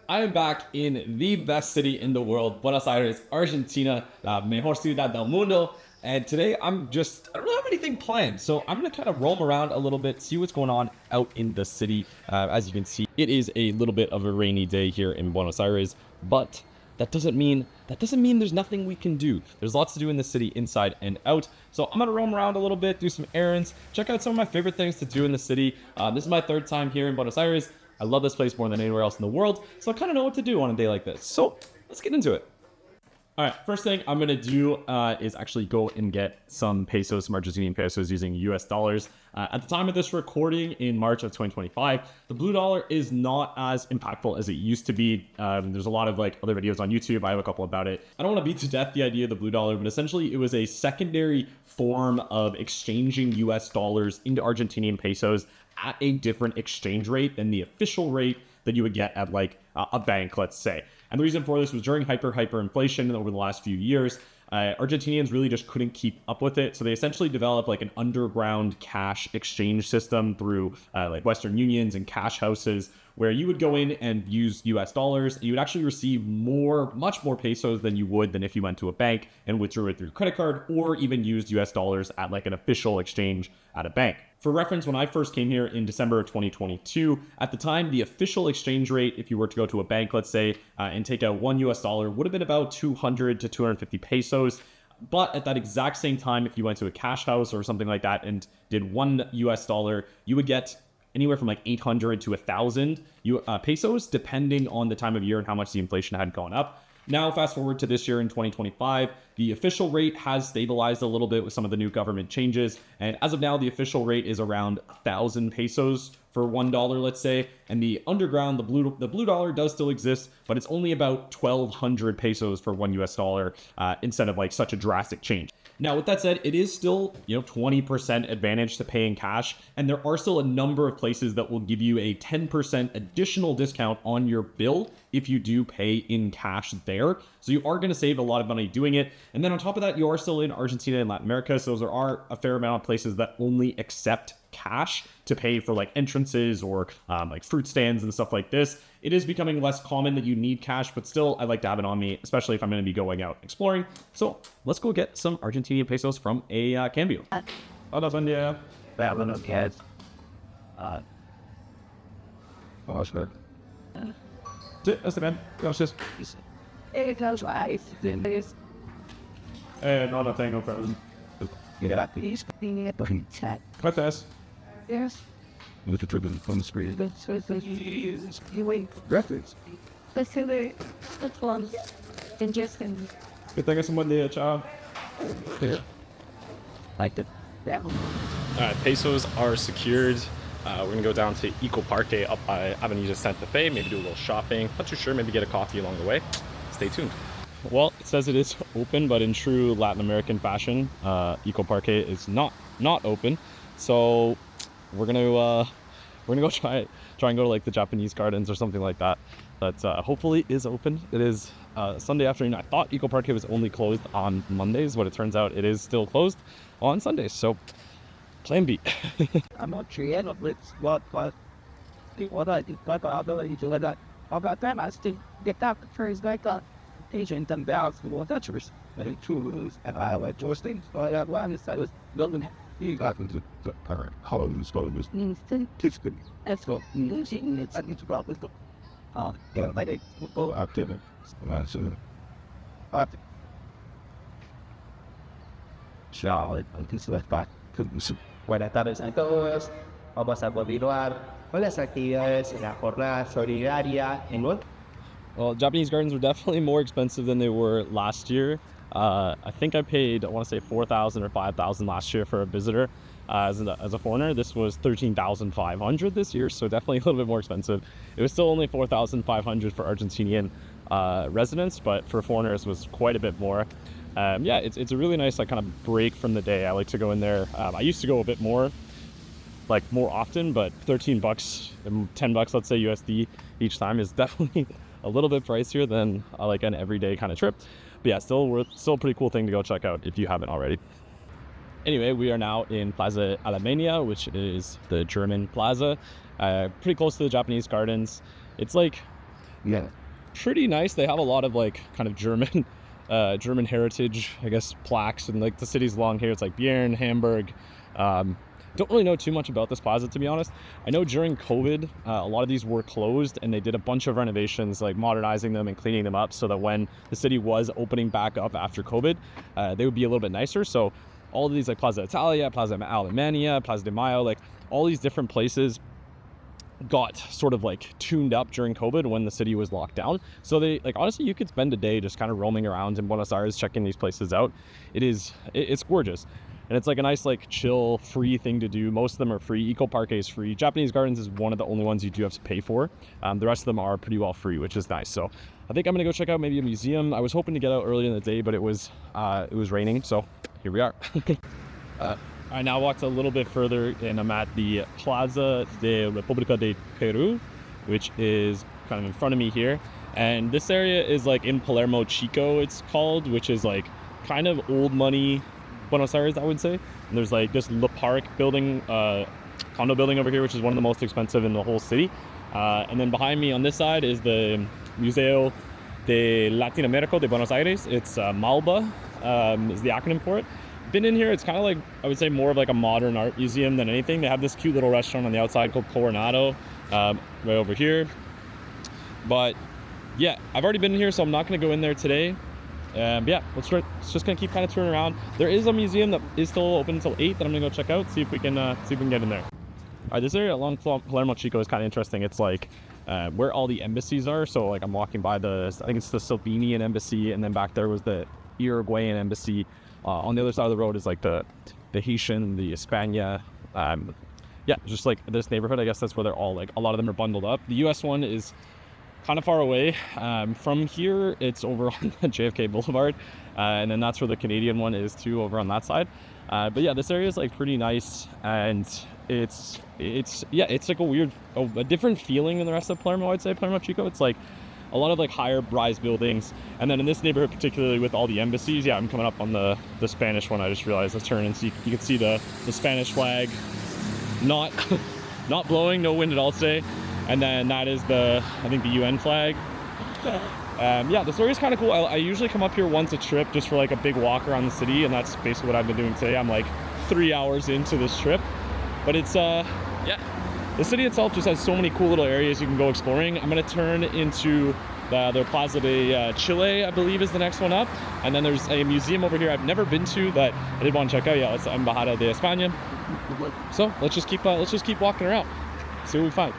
I am back in the best city in the world, Buenos Aires, Argentina, la mejor ciudad del mundo. And today I don't have anything planned. So I'm going to kind of roam around a little bit, see what's going on out in the city. As you can see, it is a little bit of a rainy day here in Buenos Aires, but that doesn't mean there's nothing we can do. There's lots to do in the city inside and out. So I'm gonna roam around a little bit, do some errands, check out some of my favorite things to do in the city. This is my third time here in Buenos Aires. I love this place more than anywhere else in the world, so I kind of know what to do on a day like this. So let's get into it. All right, first thing I'm gonna do is actually go and get some pesos, some Argentinian pesos using US dollars. At the time of this recording in March of 2025, the blue dollar is not as impactful as it used to be. There's a lot of other videos on YouTube. I have a couple about it. I don't want to beat to death the idea of the blue dollar, but essentially it was a secondary form of exchanging US dollars into Argentinian pesos at a different exchange rate than the official rate that you would get at a bank, let's say. And the reason for this was during hyperinflation over the last few years, Argentinians really just couldn't keep up with it. So they essentially developed an underground cash exchange system through Western unions and cash houses, where you would go in and use US dollars. You would actually receive much more pesos than you would than if you went to a bank and withdrew it through credit card, or even used US dollars at an official exchange at a bank. For reference, when I first came here in December of 2022, at the time, the official exchange rate, if you were to go to a bank, let's say, and take out $1 US, would have been about 200 to 250 pesos. But at that exact same time, if you went to a cash house or something like that and did $1 US, you would get anywhere from 800 to 1,000 pesos, depending on the time of year and how much the inflation had gone up. Now, fast forward to this year in 2025, the official rate has stabilized a little bit with some of the new government changes. And as of now, the official rate is around 1,000 pesos for $1, let's say. And the underground, the blue dollar does still exist, but it's only about 1,200 pesos for $1 US instead of such a drastic change. Now, with that said, it is still, 20% advantage to pay in cash. And there are still a number of places that will give you a 10% additional discount on your bill if you do pay in cash there. So you are going to save a lot of money doing it. And then on top of that, you are still in Argentina and Latin America. So there are a fair amount of places that only accept cash to pay for entrances or fruit stands and stuff like this. It is becoming less common that you need cash, but still I like to have it on me, especially if I'm going to be going out exploring. So let's go get some Argentinian pesos from a cambio. Hola, buen día. Buenos Aires. Sí, este bien. Gracias. No, no tengo, perdón. Gracias. Gracias. Yes. With the tribune from the street. Gracias. That's one. Interesting. Que tengas un buen día, chao. Yeah. Like it. Yeah. Pesos are secured. We're gonna go down to Eco Parque up by Avenida Santa Fe, maybe do a little shopping. Not too sure, maybe get a coffee along the way. Stay tuned. Well, it says it is open, but in true Latin American fashion, Eco Parque is not open. So we're gonna go try and go to the Japanese gardens or something like that. But hopefully is open. It is Sunday afternoon. I thought Eco Parque was only closed on Mondays, but it turns out it is still closed on Sundays. So plan B. I'm not sure yet of what I did, but I ability to let that. About them, I still get that first agent and balance for touchers. But tools and I like those things. But I was building. You got into the current colors, colors. It's good. That's what losing it's. I need to go with the. Yeah, like go out there. Charlotte, this was back. Buenas tardes a todos. Vamos a continuar con las actividades en la jornada solidaria en Well, Japanese gardens were definitely more expensive than they were last year. I think I paid, I want to say 4,000 or 5,000 last year for a visitor. As a foreigner, this was 13,500 this year, so definitely a little bit more expensive. It was still only 4,500 for Argentinian residents, but for foreigners was quite a bit more. Yeah, it's a really nice kind of break from the day. I like to go in there. I used to go a bit more often, but 13 bucks, 10 bucks, let's say USD each time is definitely a little bit pricier than an everyday kind of trip. But yeah, still a pretty cool thing to go check out if you haven't already. Anyway, we are now in Plaza Alemania, which is the German plaza, pretty close to the Japanese gardens. It's Yeah. pretty nice. They have a lot of like kind of German German heritage, I guess, plaques, and like the city's along here. It's like Bern, Hamburg. Don't really know too much about this plaza, to be honest. I know during COVID, a lot of these were closed, and they did a bunch of renovations, like modernizing them and cleaning them up, so that when the city was opening back up after COVID, they would be a little bit nicer. So all of these, like Plaza Italia, Plaza Alemania, Plaza de Mayo, like all these different places got sort of like tuned up during COVID when the city was locked down. So they, like, honestly, you could spend a day just kind of roaming around in Buenos Aires, checking these places out. It's gorgeous. And it's like a nice, like, chill, free thing to do. Most of them are free. Eco Parque is free. Japanese Gardens is one of the only ones you do have to pay for. The rest of them are pretty well free, which is nice. So I think I'm gonna go check out maybe a museum. I was hoping to get out earlier in the day, but it was raining, so here we are. I now walked a little bit further, and I'm at the Plaza de República de Peru, which is kind of in front of me here. And this area is like in Palermo Chico, it's called, which is like kind of old money Buenos Aires, I would say. And there's like this Le Parc building, condo building over here, which is one of the most expensive in the whole city. And then behind me on this side is the Museo de Latinoamérica de Buenos Aires. It's MALBA, is the acronym for it. Been in here, it's kind of like, I would say, more of like a modern art museum than anything. They have this cute little restaurant on the outside called Coronado, right over here. But yeah, I've already been in here, so I'm not going to go in there today. Yeah, let's just gonna keep kind of touring around. There is a museum that is still open until 8 that I'm gonna go check out, see if we can get in there. All right, this area along Palermo Chico is kind of interesting. It's like where all the embassies are. So like I'm walking by I think it's the Slovenian embassy, and then back there was the Uruguayan embassy. On the other side of the road is like the Haitian, the España. Yeah, just like this neighborhood, I guess that's where they're all, like, a lot of them are bundled up. The US one is kind of far away. From here, it's over on JFK Boulevard, and then that's where the Canadian one is too, over on that side. But yeah, this area is like pretty nice, and it's like a different feeling than the rest of Palermo. I'd say Palermo Chico. It's like a lot of like higher rise buildings, and then in this neighborhood, particularly with all the embassies, yeah, I'm coming up on the Spanish one. I just realized, let's turn and see. You can see the Spanish flag, not blowing, no wind at all today. And then that is I think the UN flag. Yeah, this area is kind of cool. I usually come up here once a trip just for like a big walk around the city, and that's basically what I've been doing today. I'm like 3 hours into this trip, but it's yeah, the city itself just has so many cool little areas you can go exploring. I'm gonna turn into the Plaza de Chile, I believe, is the next one up, and then there's a museum over here I've never been to that I did want to check out. Yeah, it's Embajada de España. So let's just keep walking around, see what we find.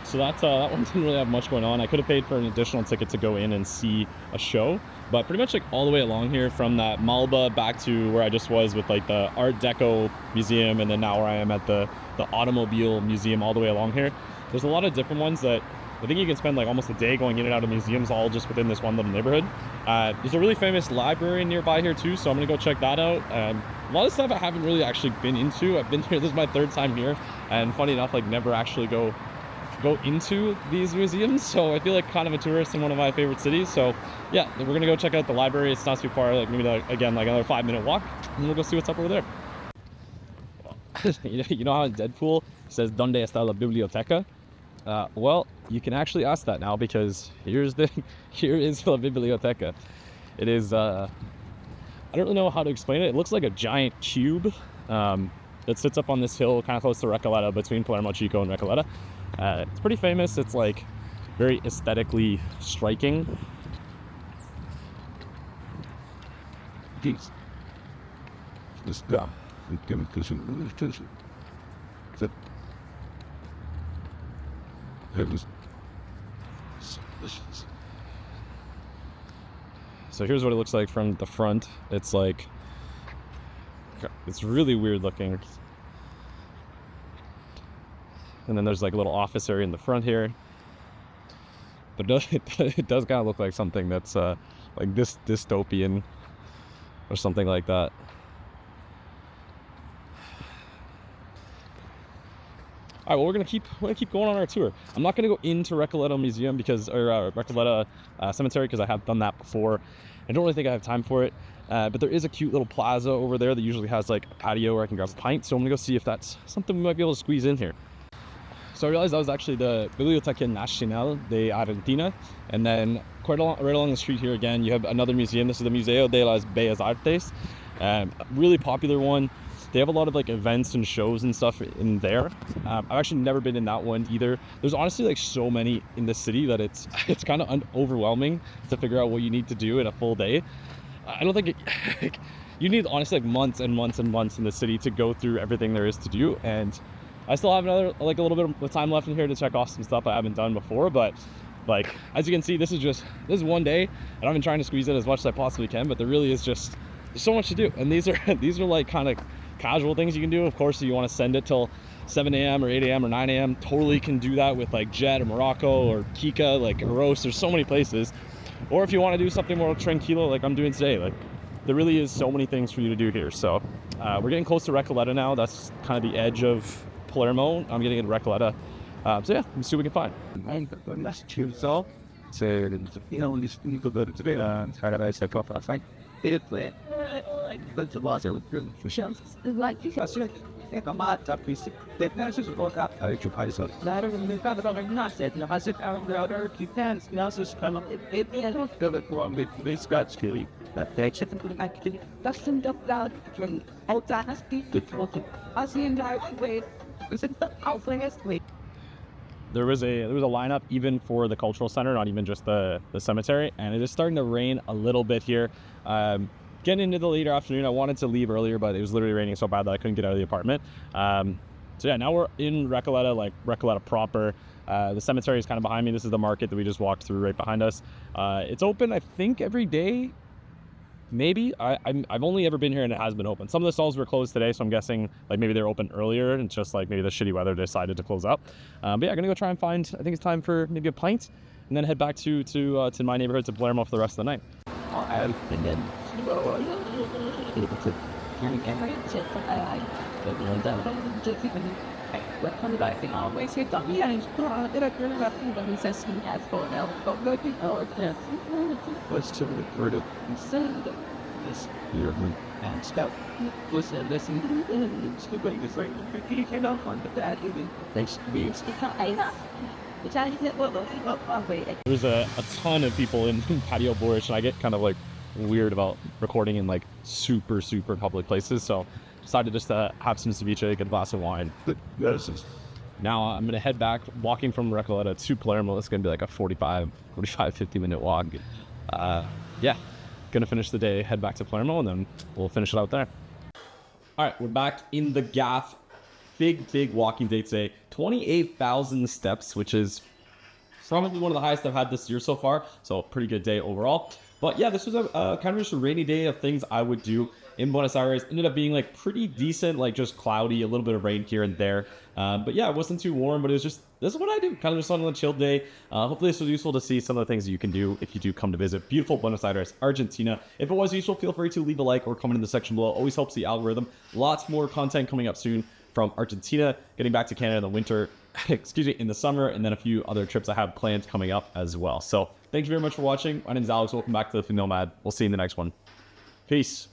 So that one didn't really have much going on. I could have paid for an additional ticket to go in and see a show, but pretty much like all the way along here from that Malba back to where I just was with like the Art Deco museum, and then now where I am at the automobile museum, all the way along here, there's a lot of different ones that I think you can spend like almost a day going in and out of museums, all just within this one little neighborhood. There's a really famous library nearby here too, so I'm gonna go check that out. A lot of stuff I haven't really actually been into. I've been here, this is my 3rd time here, and funny enough, like never actually go into these museums, so I feel like kind of a tourist in one of my favorite cities. So yeah, we're gonna go check out the library. It's not too far, like maybe again like another 5-minute walk, and we'll go see what's up over there. You know how in Deadpool it says "Donde está la biblioteca"? Well, you can actually ask that now, because here is la biblioteca. It is I don't really know how to explain it. It looks like a giant cube that sits up on this hill kind of close to Recoleta, between Palermo Chico and Recoleta. It's pretty famous. It's like very aesthetically striking. Geez. This guy. So here's what it looks like from the front. It's like, it's really weird looking. And then there's like a little office area in the front here. but it does kind of look like something that's like this dystopian or something like that. All right, well, we're gonna keep going on our tour. I'm not gonna go into Recoleta Museum because, or Recoleta Cemetery, because I have done that before. I don't really think I have time for it. But there is a cute little plaza over there that usually has like a patio where I can grab a pint. So I'm gonna go see if that's something we might be able to squeeze in here. So I realized that was actually the Biblioteca Nacional de Argentina. And then right along the street here again, you have another museum. This is the Museo de las Bellas Artes. Really popular one. They have a lot of like events and shows and stuff in there. I've actually never been in that one either. There's honestly like so many in the city that it's kind of overwhelming to figure out what you need to do in a full day. I don't think you need honestly like months and months and months in the city to go through everything there is to do. And I still have another like a little bit of time left in here to check off some stuff I haven't done before. But like as you can see, this is one day, and I've been trying to squeeze in as much as I possibly can. But there really is just there's so much to do, and these are like kind of casual things you can do. Of course, if you want to send it till 7 a.m. or 8 a.m. or 9 a.m. totally can do that with like Jet or Morocco or Kika, like Eros. There's so many places. Or if you want to do something more tranquilo like I'm doing today, like there really is so many things for you to do here. So we're getting close to Recoleta now. That's kind of the edge of Palermo. I'm getting into Recoleta. So yeah, let's see what we can find. That's true. So, you know, this people go to the paradise. I pop outside. It's like the water with for shells. Like you That's it. It's a mad up piece. The nurses will go up. I should buy some. ladder and we've got it on not said. You know, I sit out the other two pants. You know, so it's kind of it don't feel it wrong. It's got scary. That they check into the actually. That's some duck loud from outside has people talking. I see him die way. Is it the outfling us way? There was a lineup even for the cultural center, not even just the cemetery, and it is starting to rain a little bit here. Getting into the later afternoon, I wanted to leave earlier, but it was literally raining so bad that I couldn't get out of the apartment. So yeah, now we're in Recoleta, like Recoleta proper. The cemetery is kind of behind me. This is the market that we just walked through right behind us. It's open, I think, every day. Maybe I've only ever been here and it has been open. Some of the stalls were closed today, so I'm guessing like maybe they're open earlier and just like maybe the shitty weather decided to close up. But yeah, I'm gonna go try and find. I think it's time for maybe a pint, and then head back to my neighborhood to Palermo for the rest of the night. And then what's to refer to this year and stuff. Listen, stupid is right. You cannot find that even thanks to me. There's a ton of people in patio borscht, and I get kind of like weird about recording in like super public places, so decided just to have some ceviche, get a glass of wine. Now I'm gonna head back, walking from Recoleta to Palermo. It's gonna be like a 45, 50 minute walk. Yeah, gonna finish the day, head back to Palermo, and then we'll finish it out there. All right, we're back in the gaff. Big walking day today. 28,000 steps, which is probably one of the highest I've had this year so far. So pretty good day overall. But yeah, this was a kind of just a rainy day of things I would do in Buenos Aires. Ended up being like pretty decent, like just cloudy, a little bit of rain here and there. But yeah, it wasn't too warm, but it was just, this is what I do. Kind of just on a chill day. Hopefully this was useful to see some of the things that you can do if you do come to visit beautiful Buenos Aires, Argentina. If it was useful, feel free to leave a like or comment in the section below. Always helps the algorithm. Lots more content coming up soon from Argentina, getting back to Canada in the winter, in the summer, and then a few other trips I have planned coming up as well. So thank you very much for watching. My name is Alex. Welcome back to Lifting Nomad. We'll see you in the next one. Peace.